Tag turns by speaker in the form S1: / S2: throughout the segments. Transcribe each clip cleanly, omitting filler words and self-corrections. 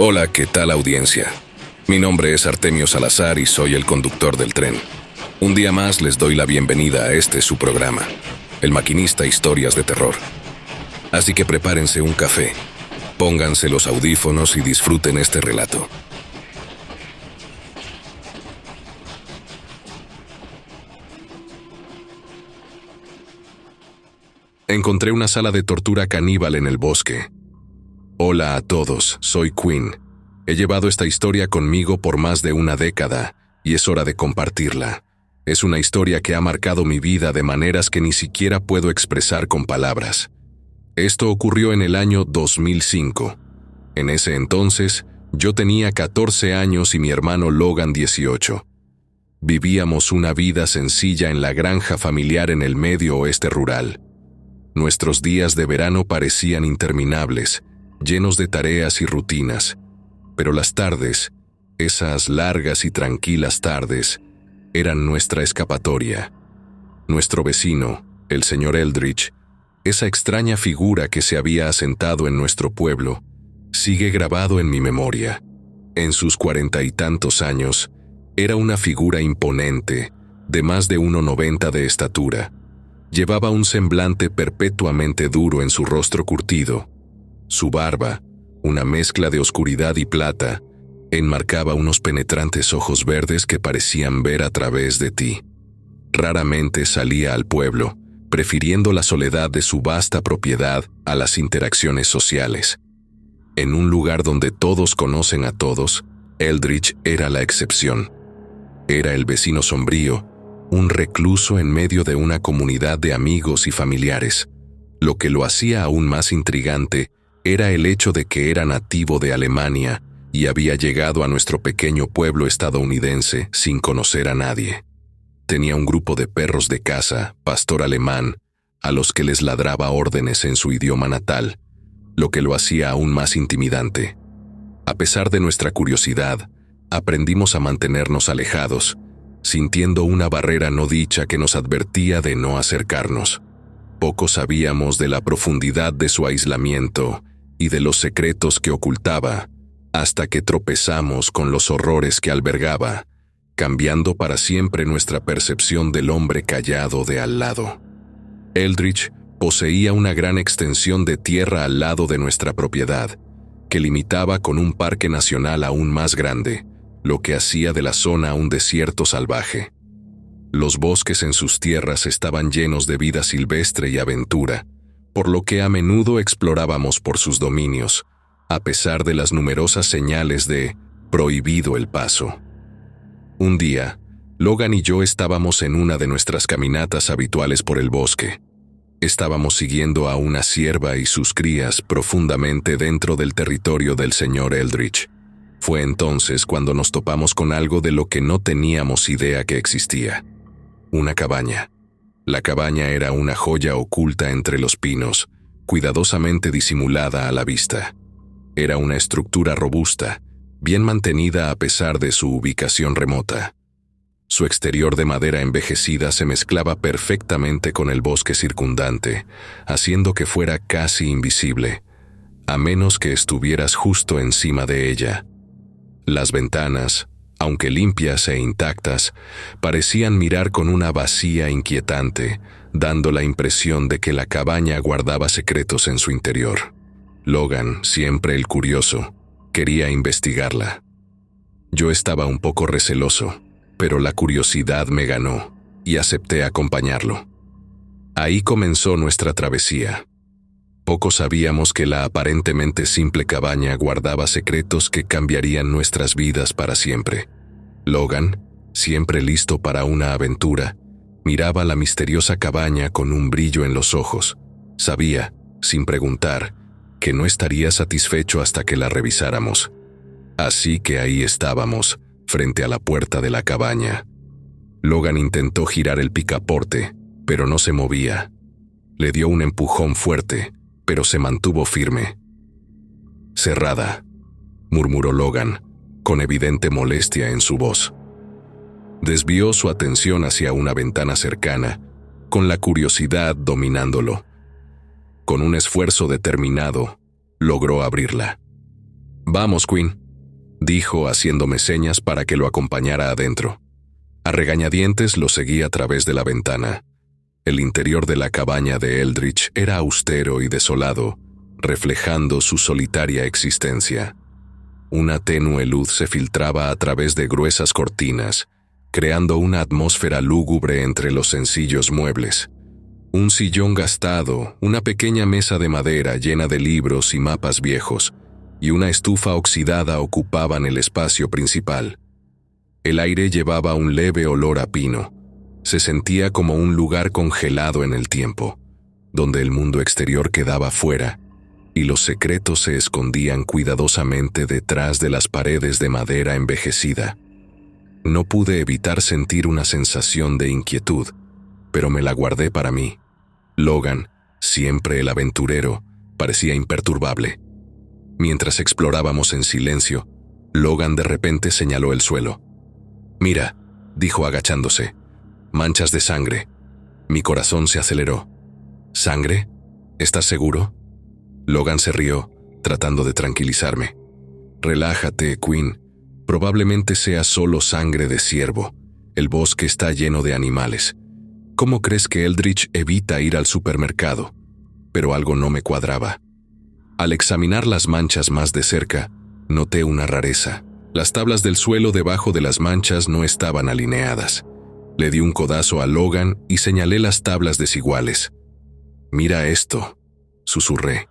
S1: Hola, ¿qué tal audiencia? Mi nombre es Artemio Salazar y soy el conductor del tren. Un día más les doy la bienvenida a este su programa, El Maquinista Historias de Terror. Así que prepárense un café, pónganse los audífonos y disfruten este relato. Encontré una sala de tortura caníbal en el bosque. Hola a todos, soy Quinn. He llevado esta historia conmigo por más de una década y es hora de compartirla. Es una historia que ha marcado mi vida de maneras que ni siquiera puedo expresar con palabras. Esto ocurrió en el año 2005. En ese entonces, yo tenía 14 años y mi hermano Logan 18. Vivíamos una vida sencilla en la granja familiar en el medio oeste rural. Nuestros días de verano parecían interminables, llenos de tareas y rutinas, pero las tardes, esas largas y tranquilas tardes, eran nuestra escapatoria. Nuestro vecino, el señor Eldridge, esa extraña figura que se había asentado en nuestro pueblo, sigue grabado en mi memoria. En sus 40 y tantos años, era una figura imponente, de más de 1,90 de estatura. Llevaba un semblante perpetuamente duro en su rostro curtido. Su barba, una mezcla de oscuridad y plata, enmarcaba unos penetrantes ojos verdes que parecían ver a través de ti. Raramente salía al pueblo, prefiriendo la soledad de su vasta propiedad a las interacciones sociales. En un lugar donde todos conocen a todos, Eldridge era la excepción. Era el vecino sombrío, un recluso en medio de una comunidad de amigos y familiares. Lo que lo hacía aún más intrigante era el hecho de que era nativo de Alemania y había llegado a nuestro pequeño pueblo estadounidense sin conocer a nadie. Tenía un grupo de perros de caza, pastor alemán, a los que les ladraba órdenes en su idioma natal, lo que lo hacía aún más intimidante. A pesar de nuestra curiosidad, aprendimos a mantenernos alejados, sintiendo una barrera no dicha que nos advertía de no acercarnos. Poco sabíamos de la profundidad de su aislamiento y de los secretos que ocultaba, hasta que tropezamos con los horrores que albergaba, cambiando para siempre nuestra percepción del hombre callado de al lado. Eldridge poseía una gran extensión de tierra al lado de nuestra propiedad, que limitaba con un parque nacional aún más grande, lo que hacía de la zona un desierto salvaje. Los bosques en sus tierras estaban llenos de vida silvestre y aventura, por lo que a menudo explorábamos por sus dominios, a pesar de las numerosas señales de prohibido el paso. Un día, Logan y yo estábamos en una de nuestras caminatas habituales por el bosque. Estábamos siguiendo a una cierva y sus crías profundamente dentro del territorio del señor Eldridge. Fue entonces cuando nos topamos con algo de lo que no teníamos idea que existía. Una cabaña. La cabaña era una joya oculta entre los pinos, cuidadosamente disimulada a la vista. Era una estructura robusta, bien mantenida a pesar de su ubicación remota. Su exterior de madera envejecida se mezclaba perfectamente con el bosque circundante, haciendo que fuera casi invisible, a menos que estuvieras justo encima de ella. Las ventanas, aunque limpias e intactas, parecían mirar con una vacía inquietante, dando la impresión de que la cabaña guardaba secretos en su interior. Logan, siempre el curioso, quería investigarla. Yo estaba un poco receloso, pero la curiosidad me ganó y acepté acompañarlo. Ahí comenzó nuestra travesía. Poco sabíamos que la aparentemente simple cabaña guardaba secretos que cambiarían nuestras vidas para siempre. Logan, siempre listo para una aventura, miraba la misteriosa cabaña con un brillo en los ojos. Sabía, sin preguntar, que no estaría satisfecho hasta que la revisáramos. Así que ahí estábamos, frente a la puerta de la cabaña. Logan intentó girar el picaporte, pero no se movía. Le dio un empujón fuerte, pero se mantuvo firme. «Cerrada», murmuró Logan, con evidente molestia en su voz. Desvió su atención hacia una ventana cercana, con la curiosidad dominándolo. Con un esfuerzo determinado, logró abrirla. Vamos, Quinn, dijo haciéndome señas para que lo acompañara adentro. A regañadientes lo seguí a través de la ventana. El interior de la cabaña de Eldridge era austero y desolado, reflejando su solitaria existencia. Una tenue luz se filtraba a través de gruesas cortinas, creando una atmósfera lúgubre entre los sencillos muebles. Un sillón gastado, una pequeña mesa de madera llena de libros y mapas viejos, y una estufa oxidada ocupaban el espacio principal. El aire llevaba un leve olor a pino. Se sentía como un lugar congelado en el tiempo, donde el mundo exterior quedaba fuera, y los secretos se escondían cuidadosamente detrás de las paredes de madera envejecida. No pude evitar sentir una sensación de inquietud, pero me la guardé para mí. Logan, siempre el aventurero, parecía imperturbable. Mientras explorábamos en silencio, Logan de repente señaló el suelo. «Mira», dijo agachándose, «manchas de sangre». Mi corazón se aceleró. «¿Sangre? ¿Estás seguro?» Logan se rió, tratando de tranquilizarme. «Relájate, Quinn. Probablemente sea solo sangre de ciervo. El bosque está lleno de animales. ¿Cómo crees que Eldridge evita ir al supermercado?» Pero algo no me cuadraba. Al examinar las manchas más de cerca, noté una rareza. Las tablas del suelo debajo de las manchas no estaban alineadas. Le di un codazo a Logan y señalé las tablas desiguales. «Mira esto», susurré.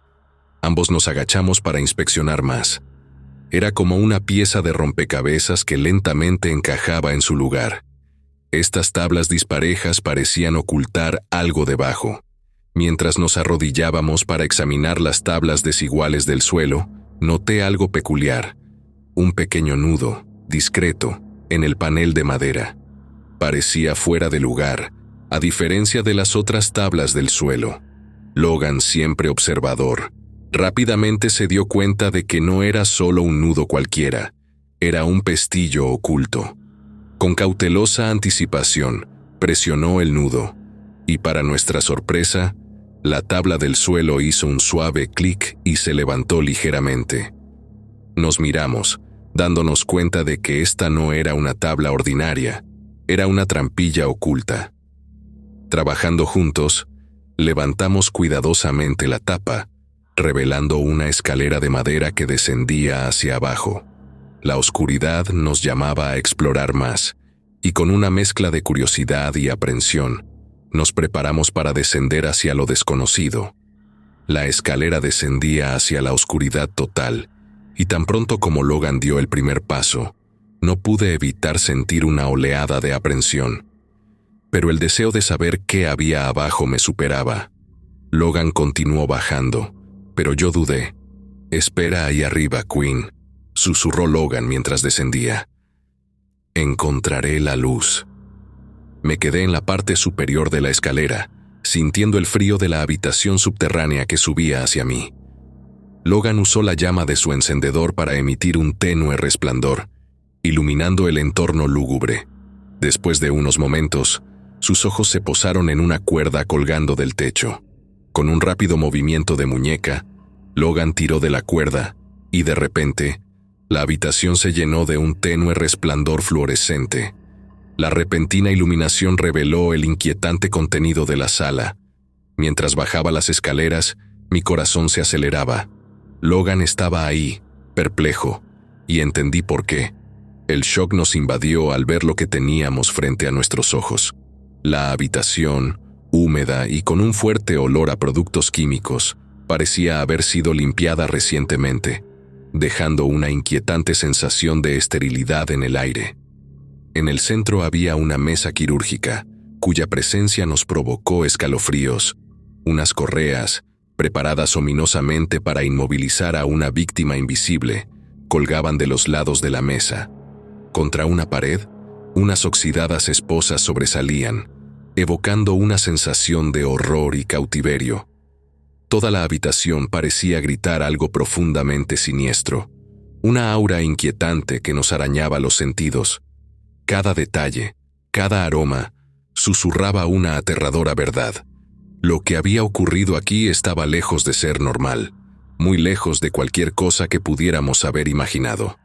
S1: Ambos nos agachamos para inspeccionar más. Era como una pieza de rompecabezas que lentamente encajaba en su lugar. Estas tablas disparejas parecían ocultar algo debajo. Mientras nos arrodillábamos para examinar las tablas desiguales del suelo, noté algo peculiar. Un pequeño nudo, discreto, en el panel de madera. Parecía fuera de lugar, a diferencia de las otras tablas del suelo. Logan, siempre observador, rápidamente se dio cuenta de que no era solo un nudo cualquiera, era un pestillo oculto. Con cautelosa anticipación, presionó el nudo, y para nuestra sorpresa, la tabla del suelo hizo un suave clic y se levantó ligeramente. Nos miramos, dándonos cuenta de que esta no era una tabla ordinaria, era una trampilla oculta. Trabajando juntos, levantamos cuidadosamente la tapa, revelando una escalera de madera que descendía hacia abajo. La oscuridad nos llamaba a explorar más, y con una mezcla de curiosidad y aprensión, nos preparamos para descender hacia lo desconocido. La escalera descendía hacia la oscuridad total, y tan pronto como Logan dio el primer paso, no pude evitar sentir una oleada de aprensión. Pero el deseo de saber qué había abajo me superaba. Logan continuó bajando, pero yo dudé. «Espera ahí arriba, Quinn», susurró Logan mientras descendía. «Encontraré la luz». Me quedé en la parte superior de la escalera, sintiendo el frío de la habitación subterránea que subía hacia mí. Logan usó la llama de su encendedor para emitir un tenue resplandor, iluminando el entorno lúgubre. Después de unos momentos, sus ojos se posaron en una cuerda colgando del techo. Con un rápido movimiento de muñeca, Logan tiró de la cuerda, y de repente, la habitación se llenó de un tenue resplandor fluorescente. La repentina iluminación reveló el inquietante contenido de la sala. Mientras bajaba las escaleras, mi corazón se aceleraba. Logan estaba ahí, perplejo, y entendí por qué. El shock nos invadió al ver lo que teníamos frente a nuestros ojos. La habitación, húmeda y con un fuerte olor a productos químicos, parecía haber sido limpiada recientemente, dejando una inquietante sensación de esterilidad en el aire. En el centro había una mesa quirúrgica, cuya presencia nos provocó escalofríos. Unas correas, preparadas ominosamente para inmovilizar a una víctima invisible, colgaban de los lados de la mesa. Contra una pared, unas oxidadas esposas sobresalían, evocando una sensación de horror y cautiverio. Toda la habitación parecía gritar algo profundamente siniestro, una aura inquietante que nos arañaba los sentidos. Cada detalle, cada aroma, susurraba una aterradora verdad. Lo que había ocurrido aquí estaba lejos de ser normal. muy lejos de cualquier cosa que pudiéramos haber imaginado.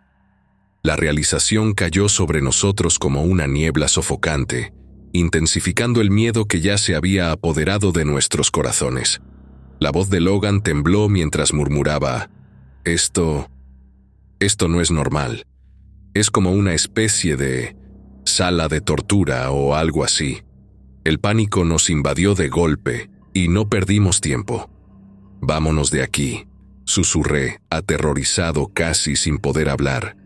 S1: La realización cayó sobre nosotros como una niebla sofocante, intensificando el miedo que ya se había apoderado de nuestros corazones. La voz de Logan tembló mientras murmuraba: Esto no es normal. Es como una especie de sala de tortura o algo así. El pánico nos invadió de golpe y no perdimos tiempo. Vámonos de aquí, susurré, aterrorizado casi sin poder hablar.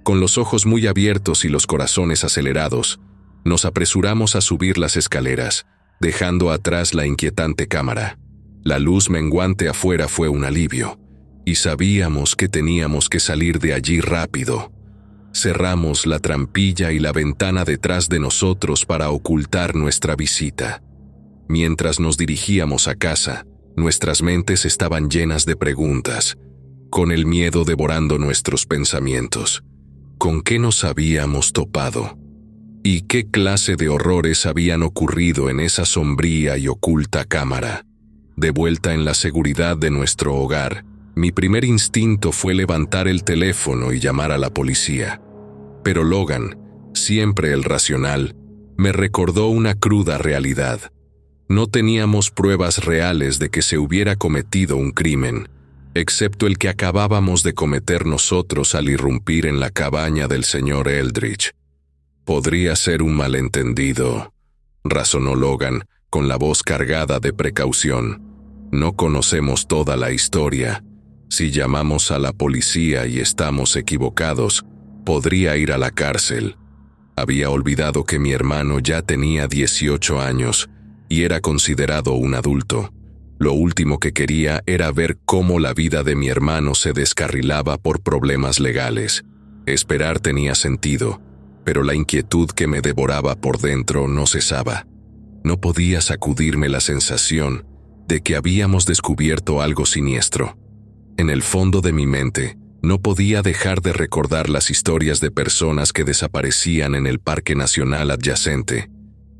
S1: Con los ojos muy abiertos y los corazones acelerados, nos apresuramos a subir las escaleras, dejando atrás la inquietante cámara. La luz menguante afuera fue un alivio, y sabíamos que teníamos que salir de allí rápido. Cerramos la trampilla y la ventana detrás de nosotros para ocultar nuestra visita. Mientras nos dirigíamos a casa, nuestras mentes estaban llenas de preguntas, con el miedo devorando nuestros pensamientos. ¿Con qué nos habíamos topado? ¿Y qué clase de horrores habían ocurrido en esa sombría y oculta cámara? De vuelta en la seguridad de nuestro hogar, mi primer instinto fue levantar el teléfono y llamar a la policía. Pero Logan, siempre el racional, me recordó una cruda realidad. No teníamos pruebas reales de que se hubiera cometido un crimen, excepto el que acabábamos de cometer nosotros al irrumpir en la cabaña del señor Eldridge. Podría ser un malentendido, razonó Logan, con la voz cargada de precaución. No conocemos toda la historia. Si llamamos a la policía y estamos equivocados, podría ir a la cárcel. Había olvidado que mi hermano ya tenía 18 años y era considerado un adulto. Lo último que quería era ver cómo la vida de mi hermano se descarrilaba por problemas legales. Esperar tenía sentido, pero la inquietud que me devoraba por dentro no cesaba. No podía sacudirme la sensación de que habíamos descubierto algo siniestro. En el fondo de mi mente, no podía dejar de recordar las historias de personas que desaparecían en el Parque Nacional adyacente,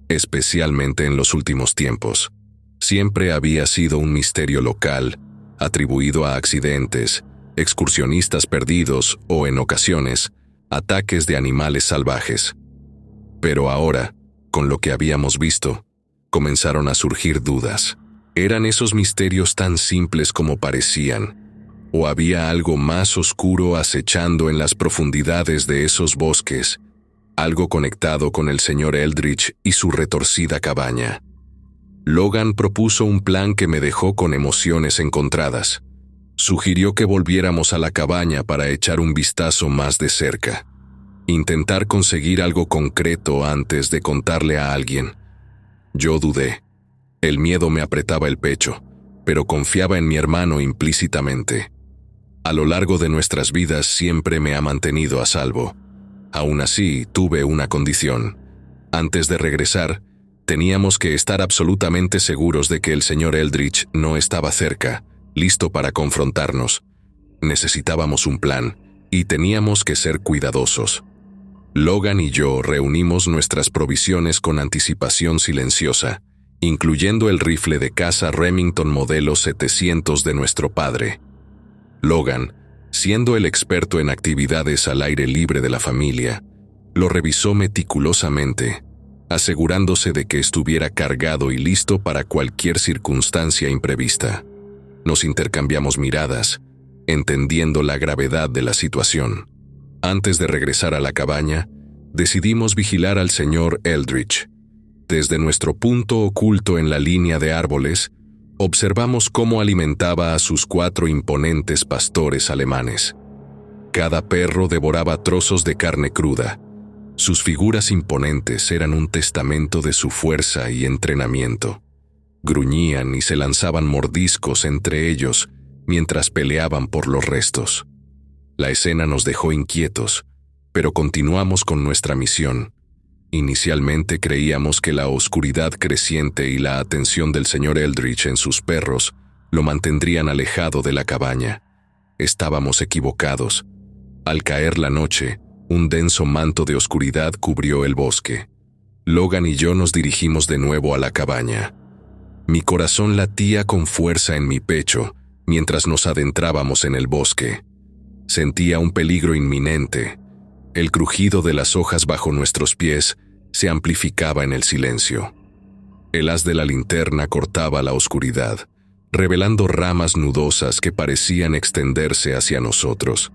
S1: especialmente en los últimos tiempos. Siempre había sido un misterio local, atribuido a accidentes, excursionistas perdidos o, en ocasiones, ataques de animales salvajes. Pero ahora, con lo que habíamos visto, comenzaron a surgir dudas. ¿Eran esos misterios tan simples como parecían? ¿O había algo más oscuro acechando en las profundidades de esos bosques, algo conectado con el señor Eldridge y su retorcida cabaña? Logan propuso un plan que me dejó con emociones encontradas. Sugirió que volviéramos a la cabaña para echar un vistazo más de cerca. Intentar conseguir algo concreto antes de contarle a alguien. Yo dudé. El miedo me apretaba el pecho, pero confiaba en mi hermano implícitamente. A lo largo de nuestras vidas siempre me ha mantenido a salvo. Aún así, tuve una condición. Antes de regresar, teníamos que estar absolutamente seguros de que el señor Eldridge no estaba cerca, listo para confrontarnos. Necesitábamos un plan, y teníamos que ser cuidadosos. Logan y yo reunimos nuestras provisiones con anticipación silenciosa, incluyendo el rifle de caza Remington modelo 700 de nuestro padre. Logan, siendo el experto en actividades al aire libre de la familia, lo revisó meticulosamente, asegurándose de que estuviera cargado y listo para cualquier circunstancia imprevista. Nos intercambiamos miradas, entendiendo la gravedad de la situación. Antes de regresar a la cabaña, decidimos vigilar al señor Eldridge. Desde nuestro punto oculto en la línea de árboles, observamos cómo alimentaba a sus 4 imponentes pastores alemanes. Cada perro devoraba trozos de carne cruda. Sus figuras imponentes eran un testamento de su fuerza y entrenamiento. Gruñían y se lanzaban mordiscos entre ellos mientras peleaban por los restos. La escena nos dejó inquietos, pero continuamos con nuestra misión. Inicialmente creíamos que la oscuridad creciente y la atención del señor Eldridge en sus perros lo mantendrían alejado de la cabaña. Estábamos equivocados. Al caer la noche, un denso manto de oscuridad cubrió el bosque. Logan y yo nos dirigimos de nuevo a la cabaña. Mi corazón latía con fuerza en mi pecho, mientras nos adentrábamos en el bosque. Sentía un peligro inminente. El crujido de las hojas bajo nuestros pies se amplificaba en el silencio. El haz de la linterna cortaba la oscuridad, revelando ramas nudosas que parecían extenderse hacia nosotros.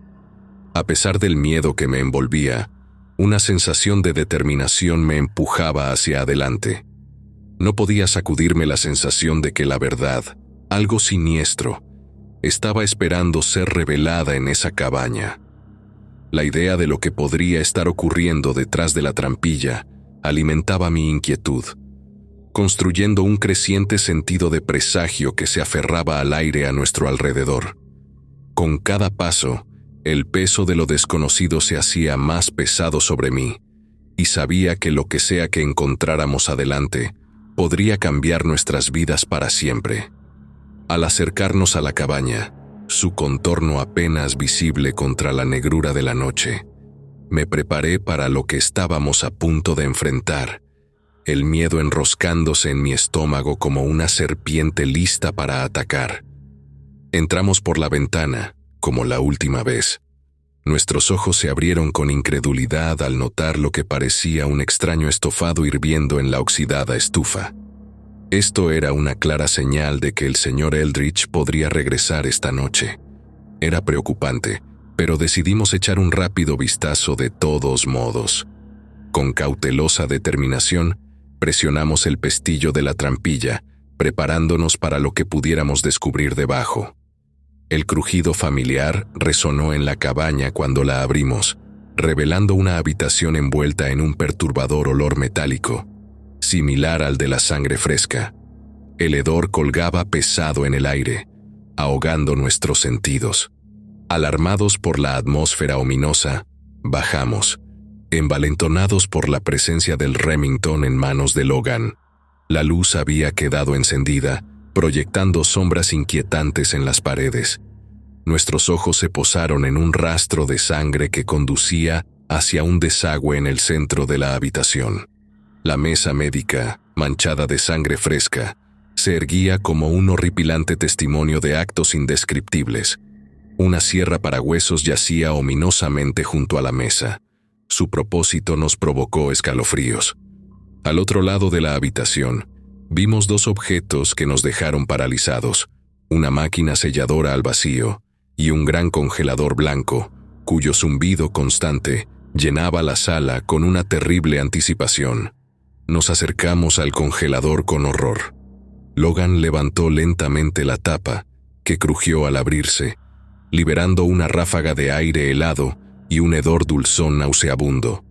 S1: A pesar del miedo que me envolvía, una sensación de determinación me empujaba hacia adelante. No podía sacudirme la sensación de que la verdad, algo siniestro, estaba esperando ser revelada en esa cabaña. La idea de lo que podría estar ocurriendo detrás de la trampilla alimentaba mi inquietud, construyendo un creciente sentido de presagio que se aferraba al aire a nuestro alrededor. Con cada paso, el peso de lo desconocido se hacía más pesado sobre mí, y sabía que lo que sea que encontráramos adelante podría cambiar nuestras vidas para siempre. Al acercarnos a la cabaña, su contorno apenas visible contra la negrura de la noche, me preparé para lo que estábamos a punto de enfrentar, el miedo enroscándose en mi estómago como una serpiente lista para atacar. Entramos por la ventana, como la última vez. Nuestros ojos se abrieron con incredulidad al notar lo que parecía un extraño estofado hirviendo en la oxidada estufa. Esto era una clara señal de que el señor Eldridge podría regresar esta noche. Era preocupante, pero decidimos echar un rápido vistazo de todos modos. Con cautelosa determinación, presionamos el pestillo de la trampilla, preparándonos para lo que pudiéramos descubrir debajo. El crujido familiar resonó en la cabaña cuando la abrimos, revelando una habitación envuelta en un perturbador olor metálico, similar al de la sangre fresca. El hedor colgaba pesado en el aire, ahogando nuestros sentidos. Alarmados por la atmósfera ominosa, bajamos, envalentonados por la presencia del Remington en manos de Logan. La luz había quedado encendida, proyectando sombras inquietantes en las paredes. Nuestros ojos se posaron en un rastro de sangre que conducía hacia un desagüe en el centro de la habitación. La mesa médica, manchada de sangre fresca, se erguía como un horripilante testimonio de actos indescriptibles. Una sierra para huesos yacía ominosamente junto a la mesa. Su propósito nos provocó escalofríos. Al otro lado de la habitación, vimos dos objetos que nos dejaron paralizados: una máquina selladora al vacío y un gran congelador blanco, cuyo zumbido constante llenaba la sala con una terrible anticipación. Nos acercamos al congelador con horror. Logan levantó lentamente la tapa, que crujió al abrirse, liberando una ráfaga de aire helado y un hedor dulzón nauseabundo.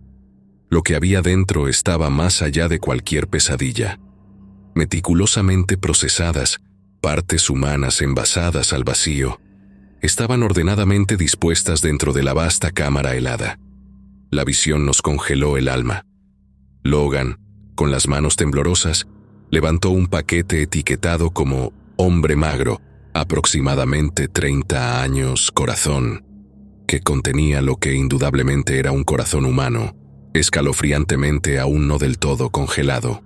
S1: Lo que había dentro estaba más allá de cualquier pesadilla. Meticulosamente procesadas, partes humanas envasadas al vacío, estaban ordenadamente dispuestas dentro de la vasta cámara helada. La visión nos congeló el alma. Logan, con las manos temblorosas, levantó un paquete etiquetado como «Hombre magro, aproximadamente 30 años, corazón», que contenía lo que indudablemente era un corazón humano, escalofriantemente aún no del todo congelado.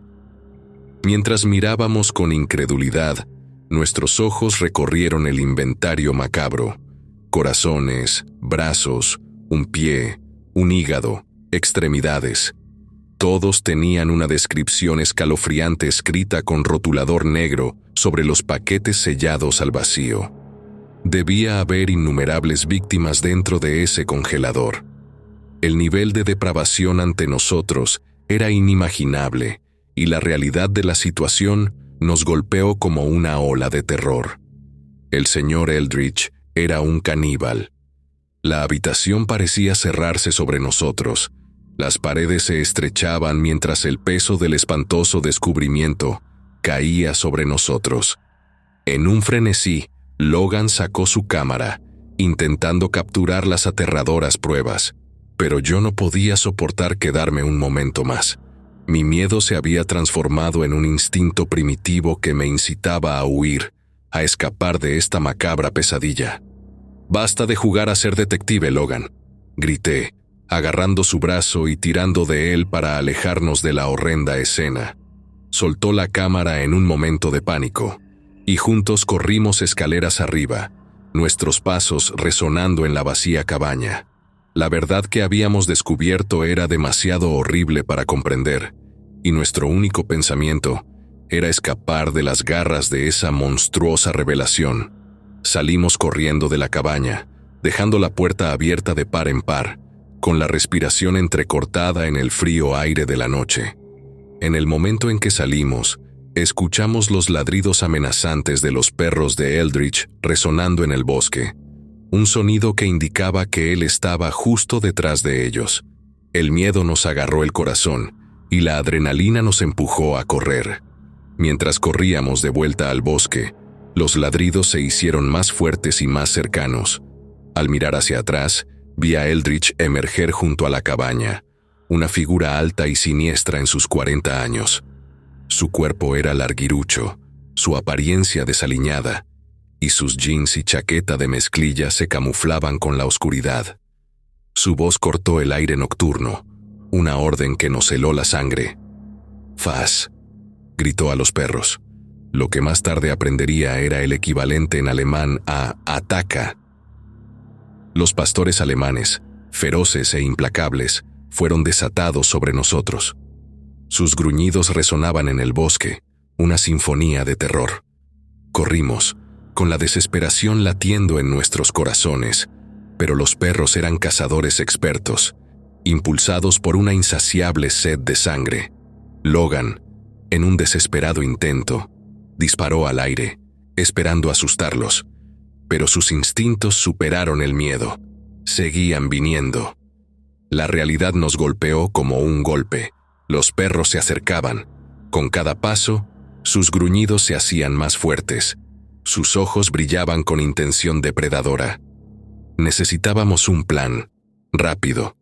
S1: Mientras mirábamos con incredulidad, nuestros ojos recorrieron el inventario macabro: corazones, brazos, un pie, un hígado, extremidades. Todos tenían una descripción escalofriante escrita con rotulador negro sobre los paquetes sellados al vacío. Debía haber innumerables víctimas dentro de ese congelador. El nivel de depravación ante nosotros era inimaginable, y la realidad de la situación nos golpeó como una ola de terror. El señor Eldridge era un caníbal. La habitación parecía cerrarse sobre nosotros. Las paredes se estrechaban mientras el peso del espantoso descubrimiento caía sobre nosotros. En un frenesí, Logan sacó su cámara, intentando capturar las aterradoras pruebas, pero yo no podía soportar quedarme un momento más. Mi miedo se había transformado en un instinto primitivo que me incitaba a huir, a escapar de esta macabra pesadilla. «Basta de jugar a ser detective, Logan», grité, agarrando su brazo y tirando de él para alejarnos de la horrenda escena. Soltó la cámara en un momento de pánico. y juntos corrimos escaleras arriba, nuestros pasos resonando en la vacía cabaña. La verdad que habíamos descubierto era demasiado horrible para comprender, y nuestro único pensamiento era escapar de las garras de esa monstruosa revelación. Salimos corriendo de la cabaña, dejando la puerta abierta de par en par, con la respiración entrecortada en el frío aire de la noche. En el momento en que salimos, escuchamos los ladridos amenazantes de los perros de Eldritch resonando en el bosque, un sonido que indicaba que él estaba justo detrás de ellos. El miedo nos agarró el corazón y la adrenalina nos empujó a correr. Mientras corríamos de vuelta al bosque, los ladridos se hicieron más fuertes y más cercanos. Al mirar hacia atrás, vi a Eldritch emerger junto a la cabaña, una figura alta y siniestra en sus 40 años. Su cuerpo era larguirucho, su apariencia desaliñada, y sus jeans y chaqueta de mezclilla se camuflaban con la oscuridad. Su voz cortó el aire nocturno, una orden que nos heló la sangre. «Faz», gritó a los perros. Lo que más tarde aprendería era el equivalente en alemán a «ataca». Los pastores alemanes, feroces e implacables, fueron desatados sobre nosotros. Sus gruñidos resonaban en el bosque, una sinfonía de terror. Corrimos, con la desesperación latiendo en nuestros corazones, pero los perros eran cazadores expertos, impulsados por una insaciable sed de sangre. Logan, en un desesperado intento, disparó al aire, esperando asustarlos, pero sus instintos superaron el miedo. Seguían viniendo. La realidad nos golpeó como un golpe. Los perros se acercaban. Con cada paso, sus gruñidos se hacían más fuertes. Sus ojos brillaban con intención depredadora. Necesitábamos un plan, rápido.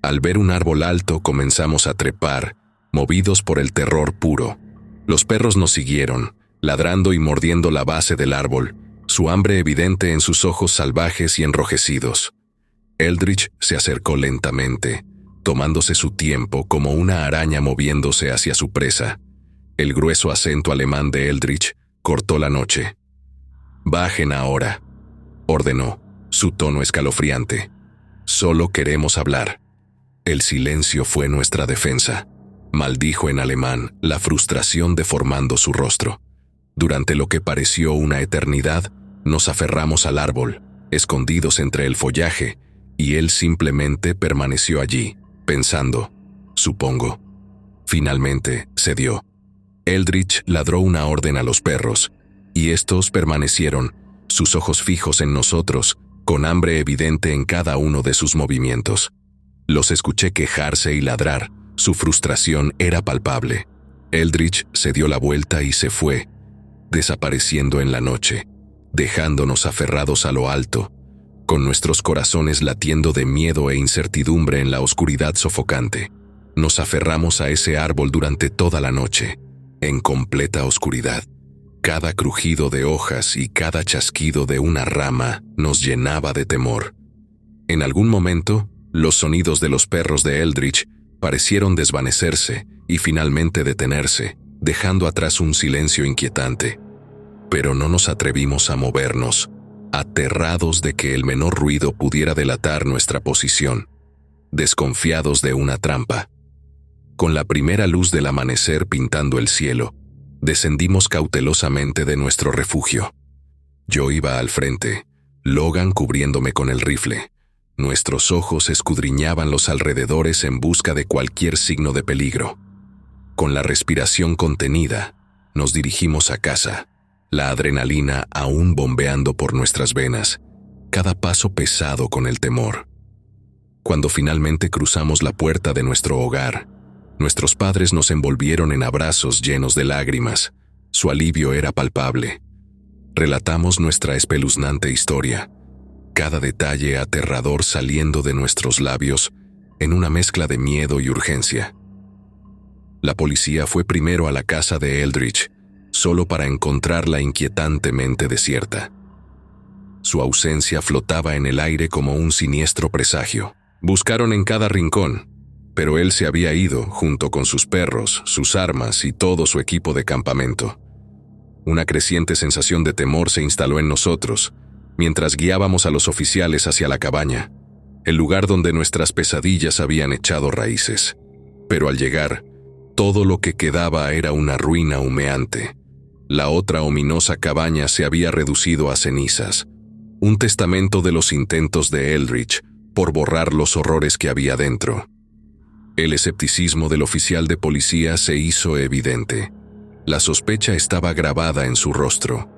S1: Al ver un árbol alto comenzamos a trepar, movidos por el terror puro. Los perros nos siguieron, ladrando y mordiendo la base del árbol, su hambre evidente en sus ojos salvajes y enrojecidos. Eldritch se acercó lentamente, tomándose su tiempo como una araña moviéndose hacia su presa. El grueso acento alemán de Eldritch cortó la noche. «Bajen ahora», ordenó, su tono escalofriante. «Solo queremos hablar». El silencio fue nuestra defensa. Maldijo en alemán, la frustración deformando su rostro. Durante lo que pareció una eternidad, nos aferramos al árbol, escondidos entre el follaje, y él simplemente permaneció allí, pensando, supongo. Finalmente, cedió. Eldritch ladró una orden a los perros, y estos permanecieron, sus ojos fijos en nosotros, con hambre evidente en cada uno de sus movimientos. Los escuché quejarse y ladrar, su frustración era palpable. Eldritch se dio la vuelta y se fue, desapareciendo en la noche, dejándonos aferrados a lo alto, con nuestros corazones latiendo de miedo e incertidumbre en la oscuridad sofocante. Nos aferramos a ese árbol durante toda la noche, en completa oscuridad. Cada crujido de hojas y cada chasquido de una rama nos llenaba de temor. En algún momento, los sonidos de los perros de Eldritch parecieron desvanecerse y finalmente detenerse, dejando atrás un silencio inquietante. Pero no nos atrevimos a movernos, aterrados de que el menor ruido pudiera delatar nuestra posición, desconfiados de una trampa. Con la primera luz del amanecer pintando el cielo, descendimos cautelosamente de nuestro refugio. Yo iba al frente, Logan cubriéndome con el rifle. Nuestros ojos escudriñaban los alrededores en busca de cualquier signo de peligro. Con la respiración contenida, nos dirigimos a casa, la adrenalina aún bombeando por nuestras venas, cada paso pesado con el temor. Cuando finalmente cruzamos la puerta de nuestro hogar, nuestros padres nos envolvieron en abrazos llenos de lágrimas. Su alivio era palpable. Relatamos nuestra espeluznante historia, cada detalle aterrador saliendo de nuestros labios en una mezcla de miedo y urgencia. La policía fue primero a la casa de Eldritch, solo para encontrarla inquietantemente desierta. Su ausencia flotaba en el aire como un siniestro presagio. Buscaron en cada rincón, pero él se había ido junto con sus perros, sus armas y todo su equipo de campamento. Una creciente sensación de temor se instaló en nosotros, mientras guiábamos a los oficiales hacia la cabaña, el lugar donde nuestras pesadillas habían echado raíces. Pero al llegar, todo lo que quedaba era una ruina humeante. La otra ominosa cabaña se había reducido a cenizas, un testamento de los intentos de Eldritch por borrar los horrores que había dentro. El escepticismo del oficial de policía se hizo evidente. La sospecha estaba grabada en su rostro.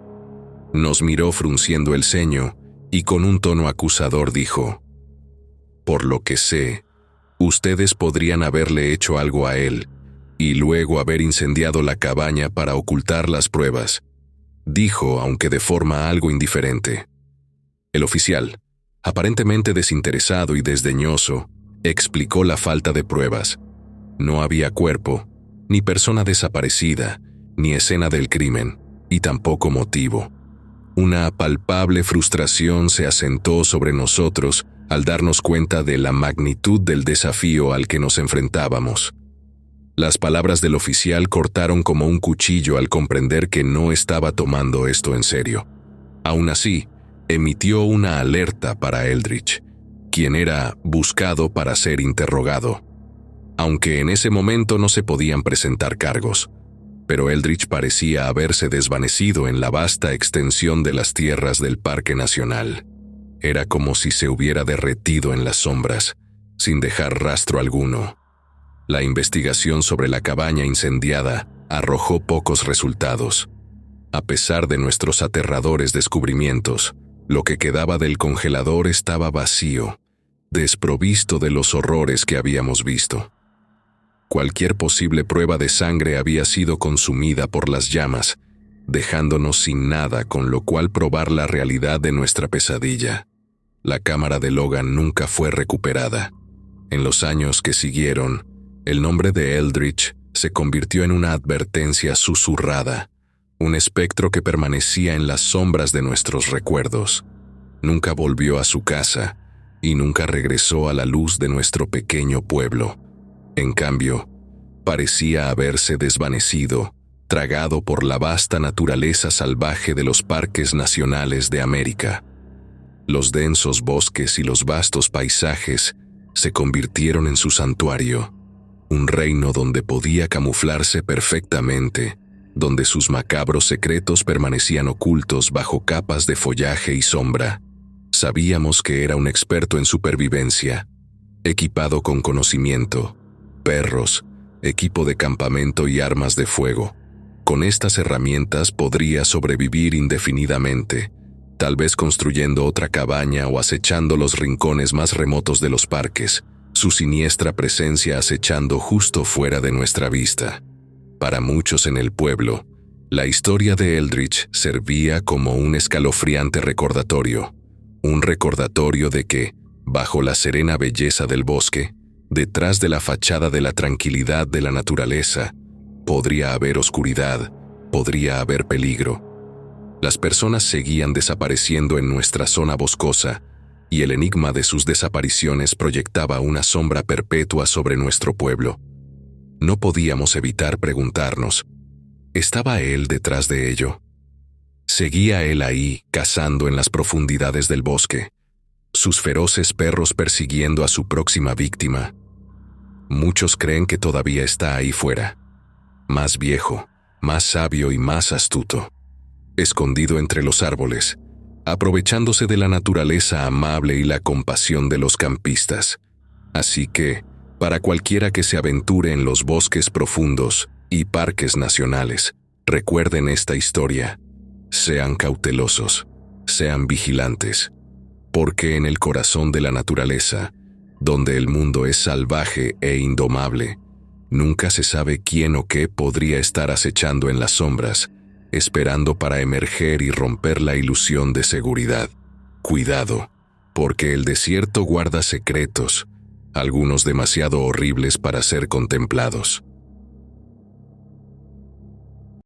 S1: Nos miró frunciendo el ceño y con un tono acusador dijo: «Por lo que sé, ustedes podrían haberle hecho algo a él y luego haber incendiado la cabaña para ocultar las pruebas», dijo, aunque de forma algo indiferente. El oficial, aparentemente desinteresado y desdeñoso, explicó la falta de pruebas. No había cuerpo, ni persona desaparecida, ni escena del crimen, y tampoco motivo. Una palpable frustración se asentó sobre nosotros al darnos cuenta de la magnitud del desafío al que nos enfrentábamos. Las palabras del oficial cortaron como un cuchillo al comprender que no estaba tomando esto en serio. Aún así, emitió una alerta para Eldritch, quien era buscado para ser interrogado, aunque en ese momento no se podían presentar cargos. Pero Eldritch parecía haberse desvanecido en la vasta extensión de las tierras del Parque Nacional. Era como si se hubiera derretido en las sombras, sin dejar rastro alguno. La investigación sobre la cabaña incendiada arrojó pocos resultados. A pesar de nuestros aterradores descubrimientos, lo que quedaba del congelador estaba vacío, desprovisto de los horrores que habíamos visto. Cualquier posible prueba de sangre había sido consumida por las llamas, dejándonos sin nada con lo cual probar la realidad de nuestra pesadilla. La cámara de Logan nunca fue recuperada. En los años que siguieron, el nombre de Eldritch se convirtió en una advertencia susurrada, un espectro que permanecía en las sombras de nuestros recuerdos. Nunca volvió a su casa y nunca regresó a la luz de nuestro pequeño pueblo. En cambio, parecía haberse desvanecido, tragado por la vasta naturaleza salvaje de los parques nacionales de América. Los densos bosques y los vastos paisajes se convirtieron en su santuario, un reino donde podía camuflarse perfectamente, donde sus macabros secretos permanecían ocultos bajo capas de follaje y sombra. Sabíamos que era un experto en supervivencia, equipado con conocimiento, perros, equipo de campamento y armas de fuego. Con estas herramientas podría sobrevivir indefinidamente, tal vez construyendo otra cabaña o acechando los rincones más remotos de los parques, su siniestra presencia acechando justo fuera de nuestra vista. Para muchos en el pueblo, la historia de Eldritch servía como un escalofriante recordatorio, un recordatorio de que, bajo la serena belleza del bosque, detrás de la fachada de la tranquilidad de la naturaleza, podría haber oscuridad, podría haber peligro. Las personas seguían desapareciendo en nuestra zona boscosa, y el enigma de sus desapariciones proyectaba una sombra perpetua sobre nuestro pueblo. No podíamos evitar preguntarnos, ¿estaba él detrás de ello? ¿Seguía él ahí, cazando en las profundidades del bosque, sus feroces perros persiguiendo a su próxima víctima? Muchos creen que todavía está ahí fuera, más viejo, más sabio y más astuto, escondido entre los árboles, aprovechándose de la naturaleza amable y la compasión de los campistas. Así que, para cualquiera que se aventure en los bosques profundos y parques nacionales, recuerden esta historia. Sean cautelosos, sean vigilantes, porque en el corazón de la naturaleza, donde el mundo es salvaje e indomable, nunca se sabe quién o qué podría estar acechando en las sombras, esperando para emerger y romper la ilusión de seguridad. Cuidado, porque el desierto guarda secretos, algunos demasiado horribles para ser contemplados.